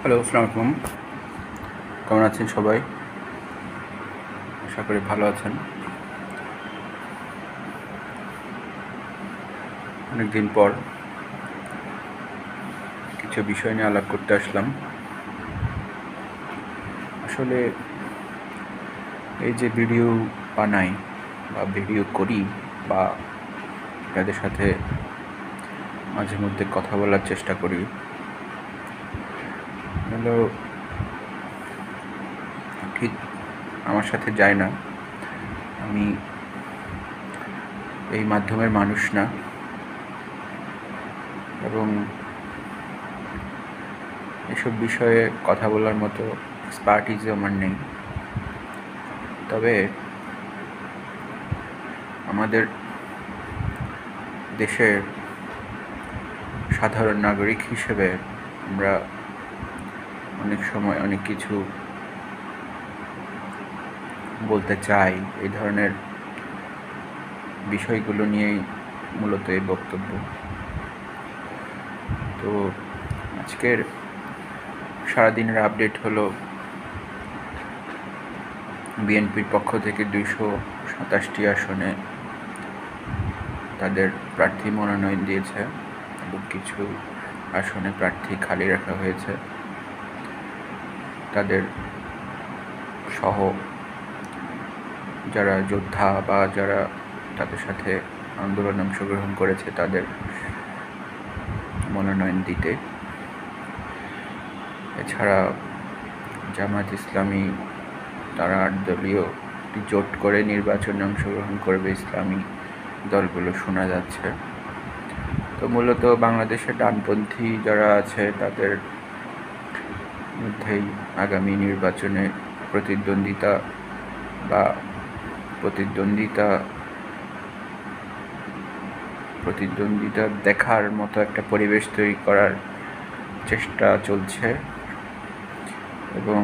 Hello, আসসালামু আলাইকুম। কেমন আছেন সবাই? আশা করি ভালো আছেন। অনেকদিন পর কিছু বিষয় নিয়ে আলাপ করতে আসলাম। আসলে এই যে ভিডিও বানাই বা ভিডিও করি বা আপনাদের সাথে মাঝে মধ্যে কথা বলার চেষ্টা করি, এগুলো ঠিক আমার সাথে যায় না। আমি এই মাধ্যমের মানুষ না এবং এসব বিষয়ে কথা বলার মতো এক্সপার্টিসও আমার নেই। তবে আমাদের দেশের সাধারণ নাগরিক হিসেবে আমরা অনেক সময় অনেক কিছু বলতে চাই। এই ধরনের বিষয়গুলো নিয়েই মূলত এই বক্তব্য। তো আজকের সারাদিনের আপডেট হলো, বিএনপির পক্ষ থেকে 227টি আসনে তাদের প্রার্থী মনোনয়ন দিয়েছে এবং কিছু আসনে প্রার্থী খালি রাখা হয়েছে। তাদের সহ যারা যোদ্ধা বা যারা তাদের সাথে আন্দোলনে অংশগ্রহণ করেছে তাদের মনোনয়ন দিতে। এছাড়া জামায়াত ইসলামী তারা 8 দলীয় জোট করে নির্বাচনে অংশগ্রহণ করবে, ইসলামী দলগুলো শোনা যাচ্ছে। তো মূলত বাংলাদেশের ডানপন্থী যারা আছে তাদের মধ্যেই আগামী নির্বাচনে প্রতিদ্বন্দ্বিতা দেখার মতো একটা পরিবেশ তৈরি করার চেষ্টা চলছে। এবং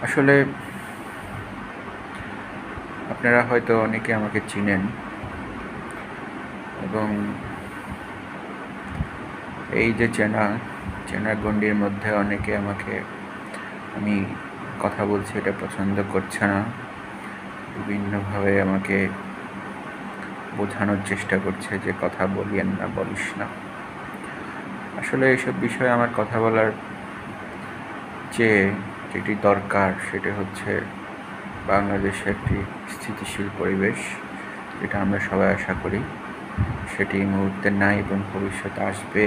আসলে আপনারা হয়তো অনেকে আমাকে চিনেন এবং এই যে চেনা গণ্ডির মধ্যে অনেকে আমি কথা বলছি এটা পছন্দ করছে না। বিভিন্নভাবে আমাকে বোঝানোর চেষ্টা করছে যে কথা বলিয়েন না, বলিস না। আসলে এইসব বিষয়ে আমার কথা বলার যেটি দরকার সেটি হচ্ছে বাংলাদেশে একটি স্থিতিশীল পরিবেশ, যেটা আমরা সবাই আশা করি। সেটি এই মুহূর্তে নাই এবং ভবিষ্যতে আসবে